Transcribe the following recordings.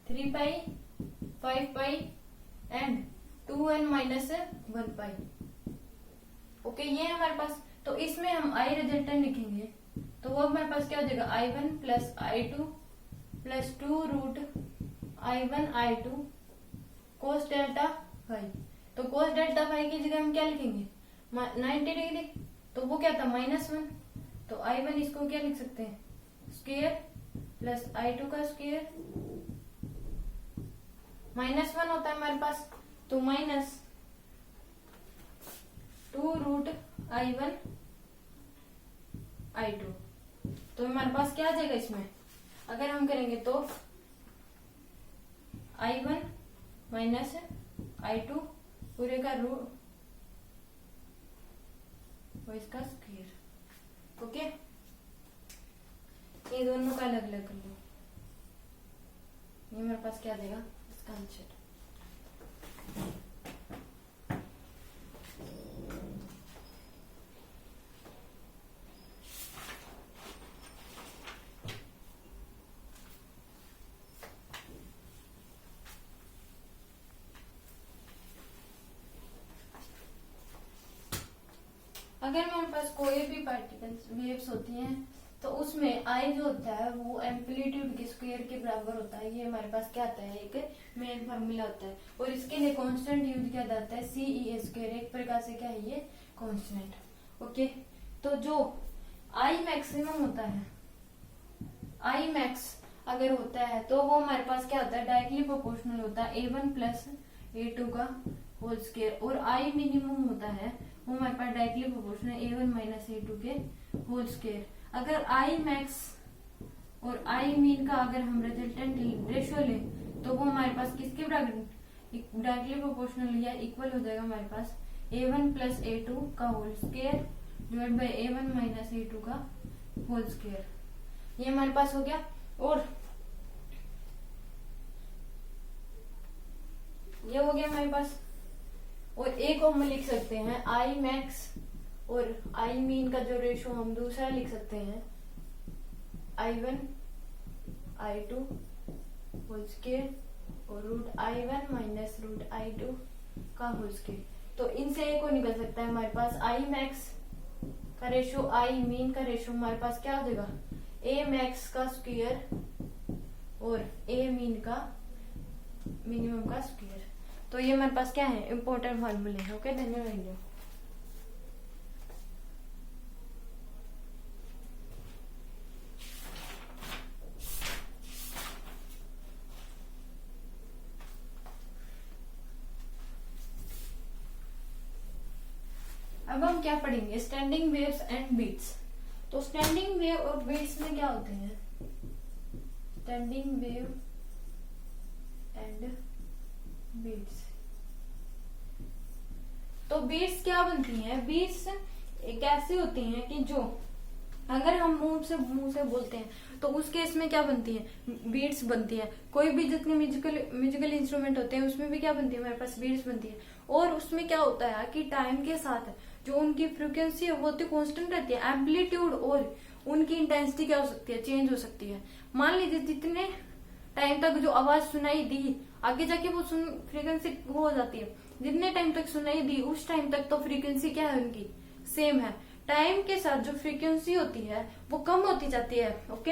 3 pi, 5 pi and 2n-1 pi. Okay, ये है हमारे पास। तो इसमें हम आई रिजल्टेंट लिखेंगे, तो वो हमारे पास क्या हो जाएगा, I1 plus I2 plus 2 root I1 I2 cos delta phi. तो कोस डेल्टा फाई की जगह हम क्या लिखेंगे, 90 डिग्री, तो वो क्या था -1। तो I1 इसको क्या लिख सकते हैं, स्क्वायर प्लस I2 का स्क्वायर, -1 होता है हमारे पास, तो -2 रूट I1 I2। तो हमारे पास क्या आ जाएगा इसमें, अगर हम करेंगे तो I1 माइनस I2 पूरे का रूट और इसका स्क्वायर। ओके, ये दोनों का अलग अलग कर लो, ये मेरे पास क्या देगा इसका आंसर। अगर हमारे पास कोई भी पार्टिकल्स वेव्स होती हैं तो उसमें आई जो होता है वो एम्पलीट्यूड के स्क्वायर के बराबर होता है। ये हमारे पास क्या आता है, एक मेन फार्मूला होता है, और इसके लिए कांस्टेंट यूज किया जाता है CE स्क्वायर, एक प्रकार से क्या है ये कांस्टेंट। ओके, तो जो आई मैक्सिमम होता है, आई मैक्स अगर होता है तो वो हमारे पास क्या होता है, डायरेक्टली प्रोपोर्शनल होता है A1 प्लस A2 का होल स्क्वायर, और आई मिनिमम होता है वो हमारे पास directly proportional A1 minus A2 के होल स्क्वायर। अगर आई मैक्स और आई मीन का अगर हम रिजल्टेंट रेशियो लें तो वो हमारे पास किसके बराबर, डायरेक्टली प्रोपोर्शनल या इक्वल हो जाएगा हमारे पास A1 प्लस A2 का whole square divide by A1 minus A2 का होल स्क्वायर। ये हमारे पास हो गया, और ये हो गया हमारे पास। और एक को हम लिख सकते हैं आई मैक्स और आई मीन का जो रेशो हम दूसरा लिख सकते हैं I1 I2 होल स्क्वायर और root I1 minus root I2 का होल स्क्वायर। तो इनसे एक को निकल सकता है हमारे पास आई मैक्स का रेशो आई मीन का रेशो हमारे पास क्या हो जाएगा, A मैक्स का स्क्वायर और A मीन का मिनिमम का स्क्वायर। तो ये हमारे पास क्या है, इंपॉर्टेंट फॉर्मूले हैं। ओके, धन्यवाद। अब हम क्या पढ़ेंगे, स्टैंडिंग वेव्स एंड बीट्स। तो स्टैंडिंग वेव और बीट्स में क्या होते हैं, स्टैंडिंग वेव एंड बीट्स। तो बीट्स क्या बनती हैं, बीट्स एक ऐसी होती हैं कि जो अगर हम मुंह से बोलते हैं तो उस केस में क्या बनती है, बीट्स बनती है। कोई भी जितने म्यूजिकल इंस्ट्रूमेंट होते हैं उसमें भी क्या बनती है, हमारे पास बीट्स बनती है। और उसमें क्या होता है कि टाइम के साथ जो उनकी फ्रीक्वेंसी है वो तो कांस्टेंट रहती है, एम्पलीट्यूड और उनकी इंटेंसिटी क्या हो सकती है, चेंज हो सकती है। मान लीजिए जितने टाइम तक जो आवाज सुनाई दी, आगे जाके वो फ्रीक्वेंसी वो हो जाती है, जितने टाइम तक सुनाई दी उस टाइम तक तो फ्रीक्वेंसी क्या है उनकी सेम है। टाइम के साथ जो फ्रीक्वेंसी होती है वो कम होती जाती है। ओके,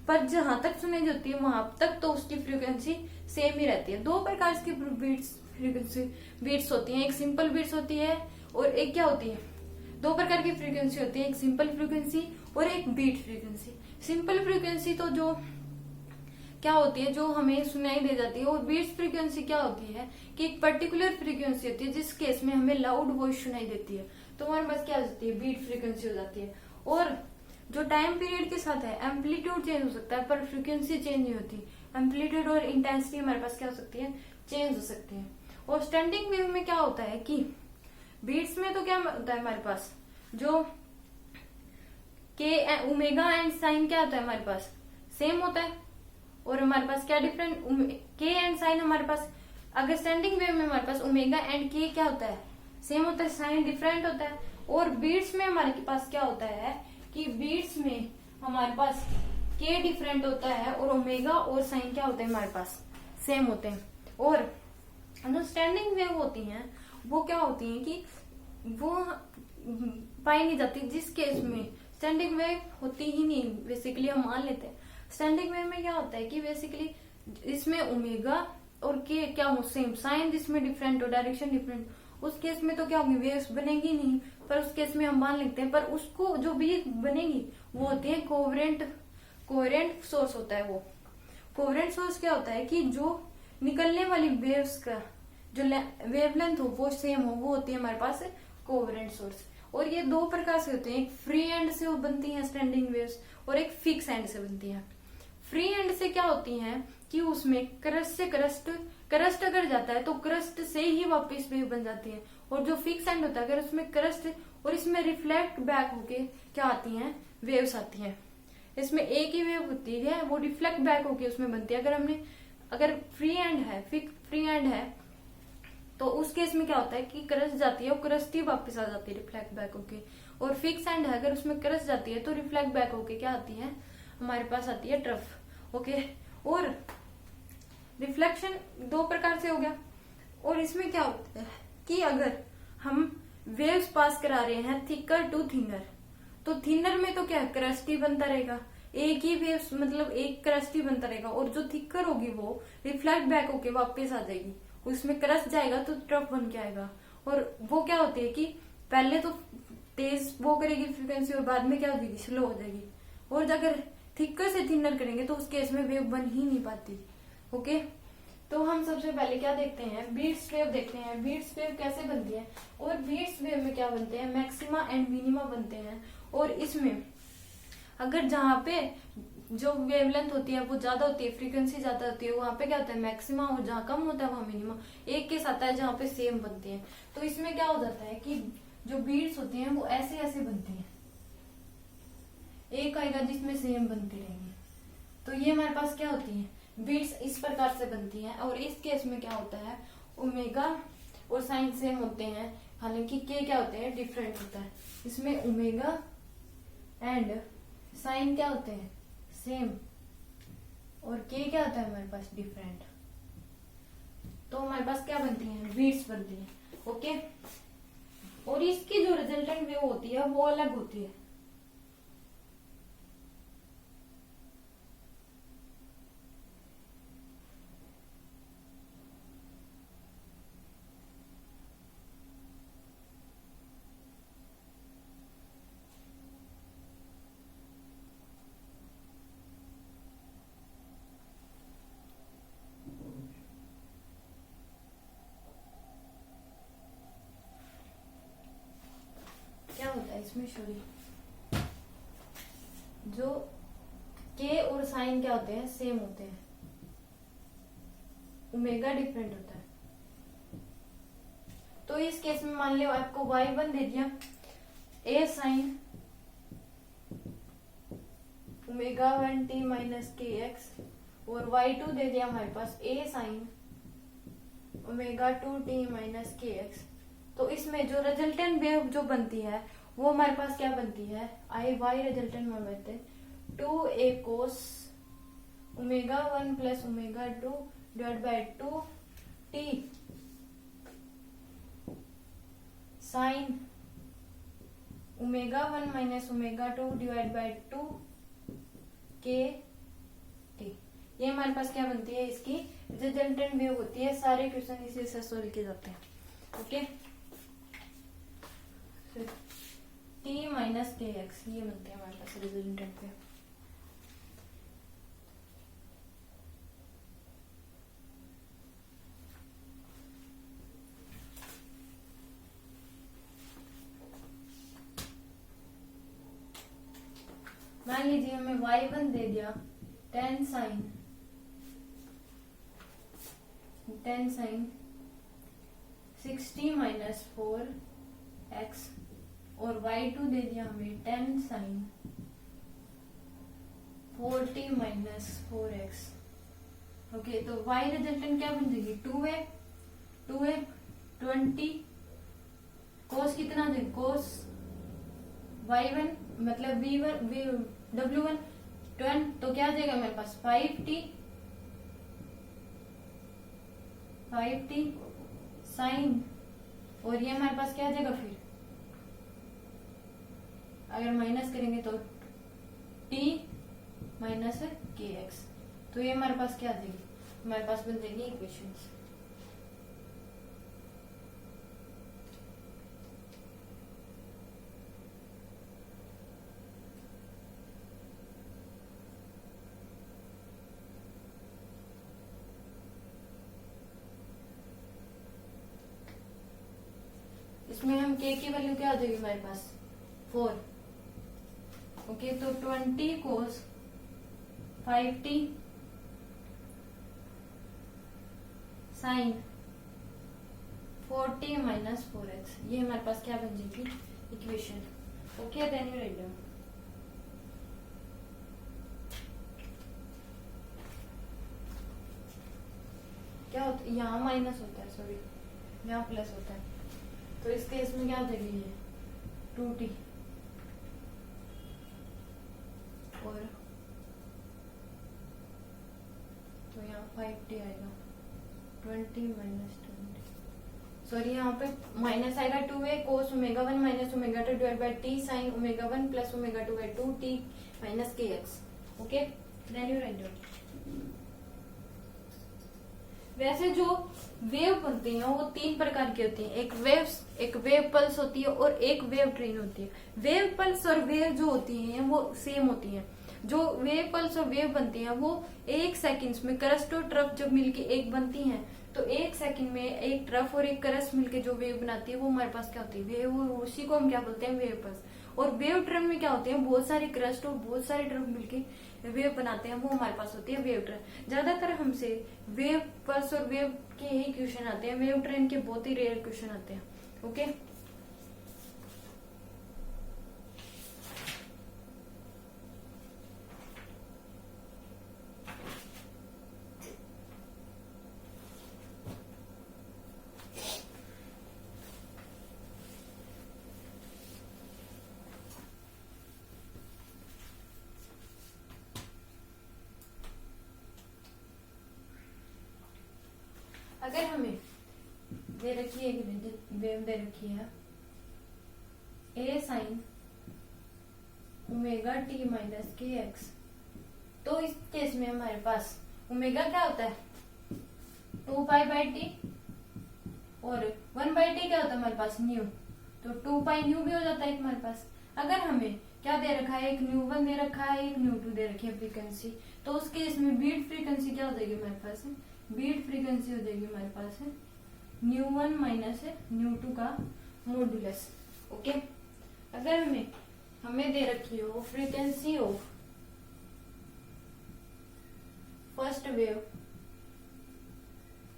पर जहां तक सुनाई जाती है वहां तक तो उसकी फ्रीक्वेंसी सेम ही रहती है। दो प्रकार की बीट्स होती हैं, एक सिंपल बीट्स होती है और एक क्या होती है, दो प्रकार की फ्रीक्वेंसी होती है, एक सिंपल फ्रीक्वेंसी और एक बीट फ्रीक्वेंसी। सिंपल फ्रीक्वेंसी तो जो क्या होती है, जो हमें सुनाई दे जाती है, और बीट्स फ्रीक्वेंसी क्या होती है कि एक पर्टिकुलर फ्रीक्वेंसी होती है जिस केस में हमें लाउड वॉइस सुनाई देती है, तो हमारे पास क्या हो जाती है, बीट फ्रीक्वेंसी हो जाती है। और जो टाइम पीरियड के साथ है एम्पलीट्यूड चेंज हो सकता है पर फ्रीक्वेंसी चेंज नहीं होती, एम्पलीट्यूड और इंटेंसिटी हमारे पास क्या हो सकती है, चेंज हो सकती है। और स्टैंडिंग वेव में क्या होता है कि बीट्स में तो क्या होता है हमारे पास, जो के ओमेगा एंड साइन क्या होता है हमारे पास सेम होता है, और हमारे पास क्या डिफरेंट, के एंड साइन हमारे पास, अगर स्टैंडिंग वेव में हमारे पास ओमेगा एंड के क्या होता है, सेम होता है, साइन डिफरेंट होता है। और बीट्स में हमारे पास क्या होता है कि बीट्स में हमारे पास के डिफरेंट होता है और ओमेगा और साइन क्या होता है हमारे पास सेम होते हैं। और जो स्टैंडिंग वेव होती हैं वो क्या होती हैं कि वो पाई नहीं जाती, जिस केस में स्टैंडिंग वेव होती ही नहीं बेसिकली हम मान लेते हैं। स्टैंडिंग वेव में क्या होता है कि बेसिकली इसमें ओमेगा और के क्या हो सेम, साइन जिसमें डिफरेंट हो, डायरेक्शन डिफरेंट, उस केस में तो क्या होगी, वेव्स बनेगी नहीं, पर उस केस में हम मान लेते हैं। पर उसको जो वेव बनेगी वो होती है कोहेरेंट सोर्स होता है। वो कोहेरेंट सोर्स क्या होता है कि जो निकलने वाली वेव्स का जो वेवलेंथ हो वो सेम हो, वो होती है हमारे पास कोहेरेंट सोर्स। और ये दो प्रकार से होते हैं, एक फ्री एंड से वो बनती हैं स्टैंडिंग वेव्स और एक फिक्स एंड से बनती हैं। फ्री एंड से क्या होती हैं कि उसमें क्रस्ट से क्रस्ट अगर जाता है तो क्रस्ट से ही वापस वेव बन जाती है। और जो फिक्स एंड होता है अगर उसमें क्रस्ट और इसमें रिफ्लेक्ट बैक होके क्या आती हैं, वेव्स आती हैं। इसमें एक ही वेव होती है, वो रिफ्लेक्ट बैक होके उसमें बनती है। अगर फ्री एंड है तो उस केस में क्या होता है कि क्रस्ट जाती है और क्रस्ट ही वापस आ जाती है रिफ्लेक्ट बैक होके। और फिक्स एंड है, अगर उसमें क्रस्ट जाती है तो रिफ्लेक्ट बैक होके क्या आती है, हमारे पास आती है ट्रफ। ओके, और रिफ्लेक्शन दो प्रकार से हो गया। और इसमें क्या होता है कि अगर हम वेव्स पास करा रहे हैं थिकर टू थिनर, तो थिनर में तो क्या क्रस्ट ही बनता रहेगा, एक ही वेव्स मतलब एक क्रस्ट ही बनता रहेगा। और जो थिकर होगी वो रिफ्लेक्ट बैक होके वापस आ जाएगी, उसमें क्रस्ट जाएगा तो ट्रफ बन के आएगा। और वो क्या होती है कि पहले तो तेज वो करेगी फ्रीक्वेंसी और बाद में क्या होगी, स्लो हो जाएगी। और अगर थिकर से थिनर करेंगे तो उस केस में वेव बन ही नहीं पाती। ओके, तो हम सबसे पहले क्या देखते हैं, बीट्स वेव देखते हैं। बीट्स वेव कैसे बनती है, और बीट्स वेव में क्या बनते हैं, मैक्सिमा एंड मिनिमा बनते हैं। और इसमें अगर जहाँ पे जो वेवलेंथ होती है वो ज्यादा होती है, फ्रीक्वेंसी ज्यादा होती है, वहां पे क्या होता है मैक्सिमा, और जहाँ कम होता है वहां मिनिमा। एक केस आता है जहाँ पे सेम बनती है। तो इसमें क्या हो जाता है कि जो बीट्स होती हैं वो ऐसे ऐसे बनती हैं, एक आएगा जिसमें सेम बनती रहेंगी। तो ये हमारे पास क्या होती है, बीट्स इस प्रकार से बनती हैं। और इस केस में क्या होता है, ओमेगा और साइन सेम होते हैं, हालांकि के क्या होते हैं, डिफरेंट होता है। इसमें ओमेगा एंड साइन क्या होते हैं, सेम, और के क्या होता है हमारे पास, डिफरेंट। तो हमारे पास क्या बनती है, बीट्स बनती है। ओके, और इसकी जो रिजल्टेंट वेव होती है वो अलग होती है। क्या होता है इसमें, सॉरी, जो के और साइन क्या होते हैं, सेम होते हैं, ओमेगा डिफरेंट होता है। तो इस केस में मान लो आपको y1 दे दिया a sine omega 1t minus के एक्स, और y2 दे दिया हमारे पास a sine omega 2t minus के एक्स। तो इसमें जो रिजल्टेंट वेव जो बनती है वो हमारे पास क्या बनती है, आई वाई रिजल्टेंट में बनते हैं 2a cos omega 1 plus omega 2 divide by 2t sine omega 1 minus omega 2 divide by 2 के टी। ये हमारे पास क्या बनती है, इसकी रिजल्टेंट वेव होती है। सारे क्वेश्चन इसी से सोल्व किए जाते हैं। ओके, t माइनस के एक्स, ये बनते हैं हमारे पास रिजल्टेंट वेव। मान लीजिए हमें y1 दे दिया 10 साइन 60 माइनस 4x, और y2 दे दिया हमें 10 साइन 40 माइनस 4x। ओके, तो y रिजल्टेंट क्या बन जाएगी, 2a 20 कोस कितना दे, कोस y1 मतलब w1 10, तो क्या आ जाएगा हमारे पास 5t 5t साइन, और ये हमारे पास क्या आ जाएगा फिर, अगर माइनस करेंगे तो t माइनस kx, तो ये हमारे पास क्या आ जाएगी, हमारे पास बन जाएगी इक्वेशंस। इसमें हम k की वैल्यू क्या आ जाएगी हमारे पास 4। ओके, तो 20 cos 5t sign 4t minus 4x, ये हमारे पास क्या बन जाएगी equation. Okay, then you write down. क्या होता है, यहाँ माइनस होता है, सॉरी यहाँ प्लस होता है, तो इस केस में क्या हो जाएगी ये 2t, और तो यहाँ 5t आएगा, 20 माइनस 20, सॉरी यहाँ पे माइनस आएगा 2a cos ω1 minus ω2 divide by t sin ω1 plus ω2 by 2t minus kx। Okay, then you write down. वैसे जो वेव बनती हैं वो 3 प्रकार की होती हैं, एक वेव पल्स होती है और एक वेव ट्रेन होती है। वेव पल्स और वेव जो होती हैं वो सेम होती हैं। जो वेव पल्स और वेव बनती हैं वो 1 सेकंड्स में क्रस्ट और ट्रफ जब मिलके एक बनती हैं, तो 1 सेकंड में एक ट्रफ और एक क्रस्ट मिलके जो वेव बनाती है वो हमारे पास क्या होती है वेव, उसी को हम क्या बोलते हैं वेव पल्स। और वेव ट्रेन में क्या होते हैं बहुत सारे क्रस्ट और बहुत सारे ट्रफ मिलके वेव बनाते हैं, वो हमारे पास होती है वेव ट्रेन। ज्यादातर हमसे वेव पल्स और वेव के ही क्वेश्चन आते हैं, वेव ट्रेन के बहुत ही रेयर क्वेश्चन आते हैं। ओके, अगर हमें दे रखी है वेव दे रखी है a sine omega t minus के एक्स, तो इस केस में हमारे पास ओमेगा क्या होता है 2 पाई बाई टी, और 1 बाई टी क्या होता है हमारे पास न्यू, तो 2 पाई न्यू भी हो जाता है हमारे पास। अगर हमें क्या दे रखा है, एक न्यू 1 दे रखा है, एक न्यू 2 दे रखी है फ्रीक्वेंसी, तो उस केस में बीट फ्रीक्वेंसी क्या हो जाएगी हमारे पास, बीट फ्रीक्वेंसी हो जाएगी हमारे पास है न्यू 1 माइनस न्यू 2 का मॉड्यूलस। ओके, अगर हमें दे रखी हो फ्रीक्वेंसी ऑफ फर्स्ट वेव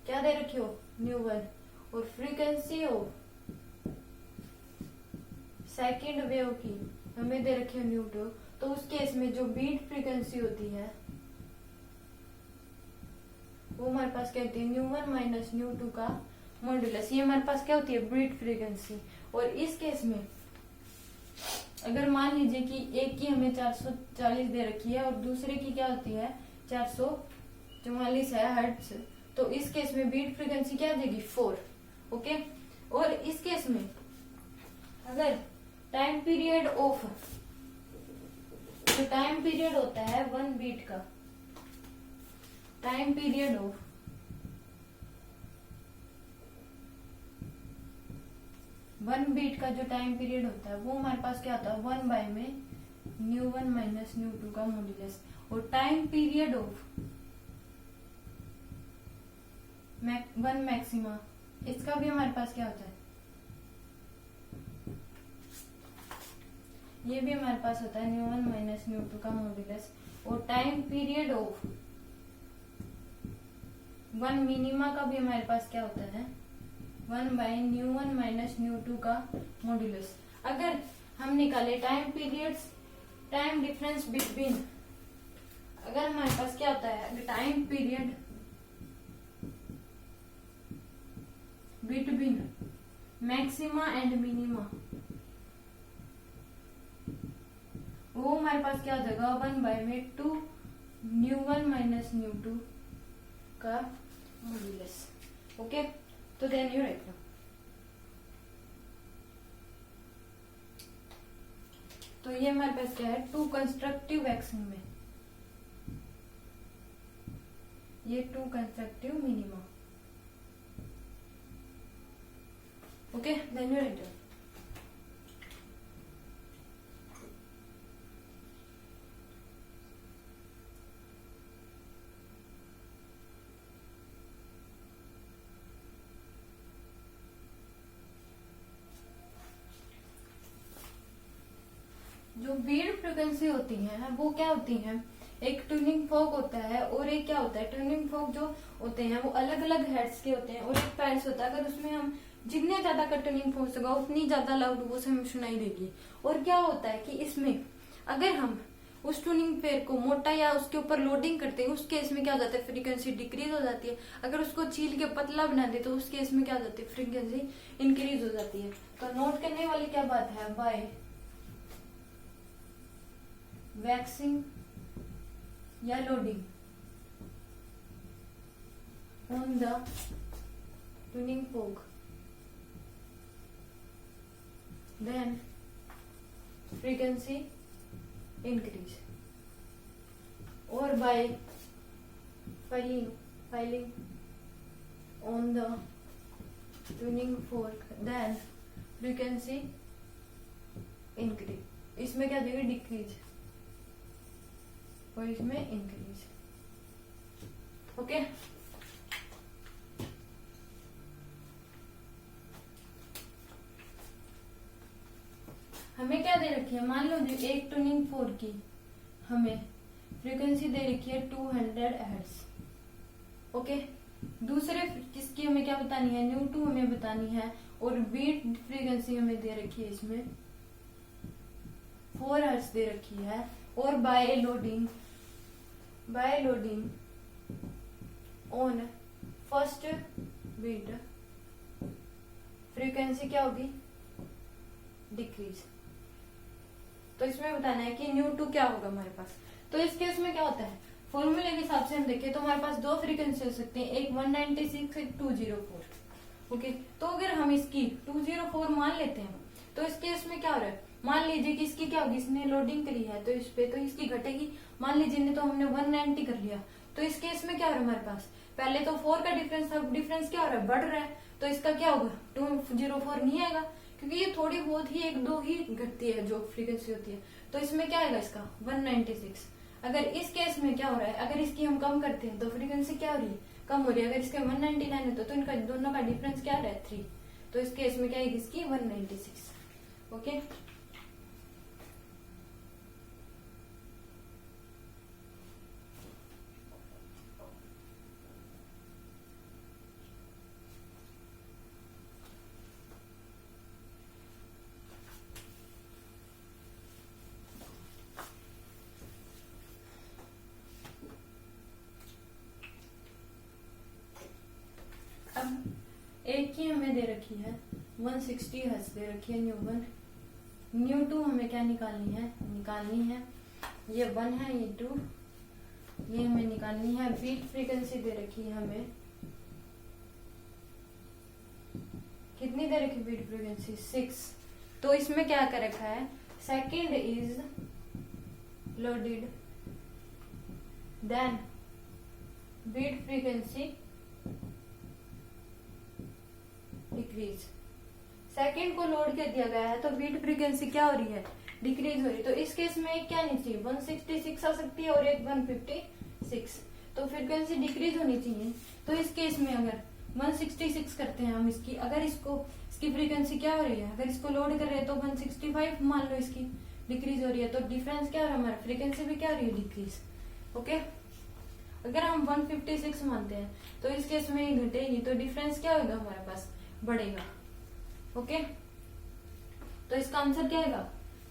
क्या दे रखी हो न्यू 1, और फ्रीक्वेंसी ऑफ सेकेंड वेव की हमें दे रखी हो न्यू 2, तो उस केस में जो बीट फ्रीक्वेंसी होती है वो हमारे पास क्या होती है न्यू 1 माइनस न्यू 2 का मॉड्यूलस, ये हमारे पास क्या होती है बीट फ्रीक्वेंसी। और इस केस में अगर मान लीजिए कि एक की हमें 440 दे रखी है और दूसरे की क्या होती है 444 है हर्ट्ज, तो इस केस में बीट फ्रीक्वेंसी क्या आ जाएगी 4। ओके, और इस केस में अगर टाइम पीरियड ऑफ, जो टाइम पीरियड होता है 1 बीट का, टाइम पीरियड ऑफ 1 बीट का जो टाइम पीरियड होता है वो हमारे पास क्या होता है 1 बाय में न्यू 1 माइनस न्यू 2 का मॉड्यूलस। और टाइम पीरियड ऑफ 1 मैक्सिमा, इसका भी हमारे पास क्या होता है, ये भी हमारे पास होता है न्यू 1 माइनस न्यू 2 का मॉड्यूलस। और टाइम पीरियड ऑफ 1 मिनिमा का भी हमारे पास क्या होता है 1 बाय न्यू 1 माइनस न्यू 2 का मॉड्यूलस। अगर हम निकाले time periods, time difference between, अगर हमारे पास क्या होता है time period between maxima and minima, वो हमारे पास क्या हो जाएगा 1 बाय में 2 न्यू 1 माइनस न्यू 2 का मॉड्यूलस। ओके, तो ध्यान यू रखना। तो ये हमारे पास क्या है, टू कंस्ट्रक्टिव वैक्सिंग में, ये two constructive minima. Okay, then you write. जो बीट फ्रीक्वेंसी होती है वो क्या होती है, एक ट्यूनिंग फॉक होता है और एक क्या होता है, ट्यूनिंग फॉक जो होते हैं वो अलग अलग हेड्स के होते हैं और एक पैड्स होता है। अगर उसमें हम जितने ज्यादा का ट्यूनिंग फॉक होगा उतनी ज्यादा लाउड वो से हमें सुनाई देगी। और क्या होता है कि इसमें अगर हम उस ट्यूनिंग पेयर को मोटा या उसके ऊपर लोडिंग करते हैं उस केस में क्या हो जाता है, फ्रीक्वेंसी डिक्रीज हो जाती है। अगर उसको छील के पतला बना दे तो उस केस में क्या हो जाती है, फ्रीक्वेंसी इंक्रीज हो जाती है। तो नोट करने वाली क्या बात है, बाय वैक्सिंग या loading on the tuning fork, then frequency increase, or by filing on the tuning fork, then frequency increase। इसमें क्या देगा, डिक्रीज, और इसमें इंक्रीज। ओके, हमें क्या दे रखी है, मान लो एक ट्यूनिंग फोर्क की हमें फ्रीक्वेंसी दे रखी है 200 हर्ट्ज। ओके, दूसरे किसकी हमें क्या बतानी है, न्यू टू हमें बतानी है, और बीट फ्रीक्वेंसी हमें दे रखी है इसमें 4 हर्ट्ज दे रखी है। और by loading on first beat frequency क्या होगी, डिक्रीज। तो इसमें बताना है कि न्यू टू क्या होगा हमारे पास। तो इस केस में क्या होता है, फॉर्मूले के हिसाब से हम देखें तो हमारे पास दो फ्रीक्वेंसी हो सकती है, एक 196 एक 204। ओके, तो अगर हम इसकी 204 मान लेते हैं तो इस केस में क्या हो रहा है, मान लीजिए कि इसकी क्या होगी, इसने लोडिंग करी है तो इस पे तो इसकी घटेगी। मान लीजिए ने तो हमने 190 कर लिया, तो इस केस में क्या हो रहा है हमारे पास, पहले तो 4 का डिफरेंस था, डिफरेंस क्या हो रहा है, बढ़ रहा है। तो इसका क्या होगा, 204 नहीं आएगा, क्योंकि ये थोड़ी बहुत ही एक दो ही घटती है जो फ्रीक्वेंसी होती है। तो इसमें क्या आएगा इसका 196। अगर इस केस में क्या हो रहा है, अगर इसकी हम कम करते हैं तो फ्रीक्वेंसी क्या हो रही है, कम हो रही है। अगर इसके 199 है तो इनका दोनों का डिफरेंस क्या है, 3। तो इस केस में क्या आएगी इसकी 196। ओके, अब एक की हमें दे रखी है 160 हर्ट्ज दे रखी है, न्यू टू हमें क्या निकालनी है, ये 1 है, ये 2, ये हमें निकालनी है। बीट फ्रीक्वेंसी दे रखी है हमें, कितनी दे रखी बीट फ्रीक्वेंसी, 6। तो इसमें क्या कर रखा है, second is loaded, then beat frequency decrease. Second को लोड कर दिया गया है तो बीट फ्रीक्वेंसी क्या हो रही है, डिक्रीज हो रही है। तो इस केस में एक क्या नहीं चाहिए, 166 आ सकती है और एक 156। तो फ्रीक्वेंसी डिक्रीज होनी चाहिए। तो इस केस में अगर 166 करते हैं हम इसकी, अगर इसकी फ्रीक्वेंसी क्या हो रही है, अगर इसको लोड कर रहे हैं तो 165 मान लो इसकी डिक्रीज हो रही है। तो डिफरेंस क्या हो रहा है हमारा, फ्रीक्वेंसी भी क्या हो रही है, डिक्रीज। ओके, अगर हम 156 मानते हैं तो इस केस में घटेगी, तो डिफरेंस क्या होगा हमारे पास, बढ़ेगा। ओके, तो इसका आंसर क्या आएगा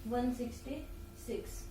166।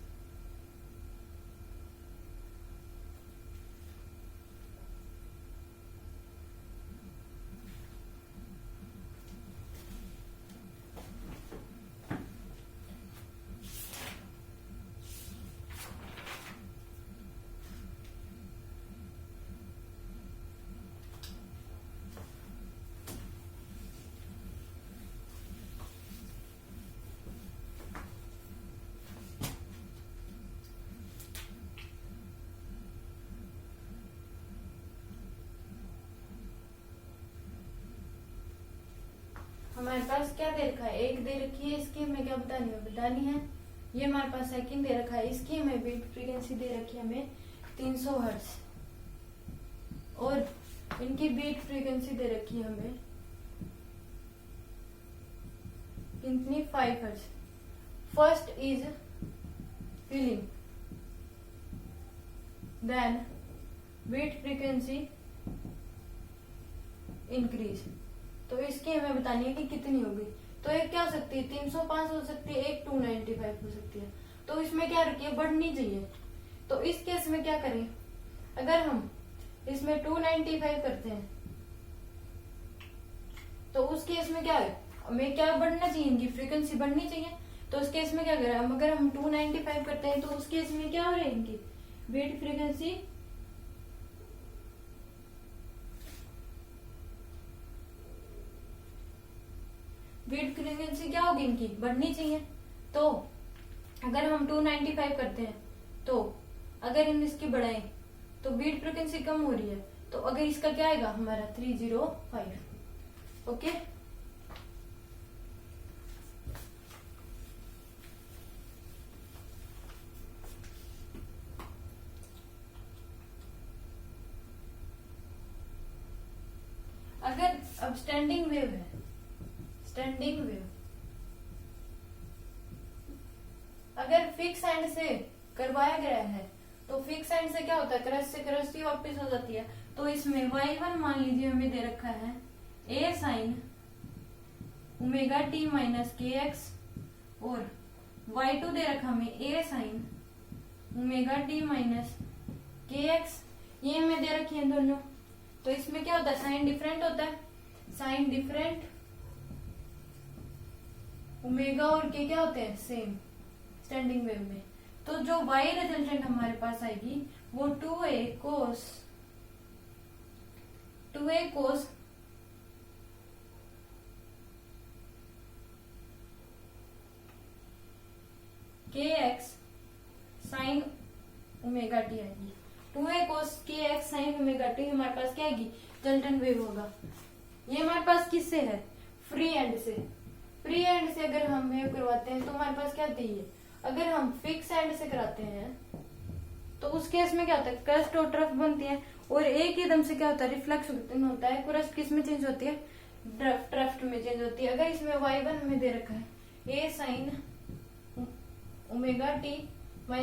हमारे पास क्या दे रखा है, एक दे रखी है, इसकी हमें क्या बतानी है। ये हमारे पास सेकंड दे रखा है, इसकी हमें बीट फ्रीक्वेंसी दे रखी है हमें 300 हर्ट्ज, और इनकी बीट फ्रीक्वेंसी दे रखी है हमें कितनी, 5 hertz. First is filing, then beat frequency increase. तो इसकी हमें बतानी है कि कितनी होगी। तो एक क्या हो सकती है, 305 हो सकती है, एक 295 हो सकती है। तो इसमें क्या रखिए, बढ़नी चाहिए। तो इस केस में क्या करें, अगर हम इसमें 295 करते हैं तो उस केस में क्या है, हमें क्या बढ़ना चाहिए, इनकी फ्रीक्वेंसी बढ़नी चाहिए। तो उस केस में क्या करें हम, अगर हम 295 करते हैं तो उस केस में क्या हो रहा है, इनकी बीट फ्रीक्वेंसी क्या होगी, इनकी बढ़नी चाहिए। तो अगर हम 295 करते हैं तो अगर हम इसकी बढ़ाएं तो बीट फ्रीक्वेंसी कम हो रही है, तो अगर इसका क्या आएगा हमारा 305। ओके, अगर अब स्टैंडिंग वेव है, स्टैंडिंग वेव अगर फिक्स एंड से करवाया गया है तो फिक्स एंड से क्या होता है, क्रस्ट से क्रस्ट ही वापस हो जाती है। तो इसमें y1 मान लीजिए हमें दे रखा है a sine omega t minus के एक्स, और y2 दे रखा हमें a sine omega t minus के एक्स। ये हमें दे रखी है दोनों। तो इसमें क्या होता है, साइन डिफरेंट होता है, साइन डिफरेंट, ओमेगा और के क्या होते हैं, सेम स्टैंडिंग वेव में। तो जो y रिजल्टेंट हमारे पास आएगी वो 2a कोस के एक्स साइन ओमेगा टी आएगी। 2a कोस के एक्स साइन ओमेगा टी हमारे पास क्या आएगी, रिजल्टेंट वेव होगा। ये हमारे पास किससे है, फ्री एंड से। फ्री एंड से अगर हम वेव करवाते हैं तो हमारे पास क्या आती है, अगर हम फिक्स एंड से कराते हैं तो उस केस में क्या होता है, क्रस्ट और ट्रफ बनती है, और एक ही दम से क्या होता है, रिफ्लेक्स होता है। क्रस्ट किस में चेंज होती है, ट्रफ्ट में चेंज होती है। अगर इसमें y1 में दे रखा है a साइन ओमेगा टी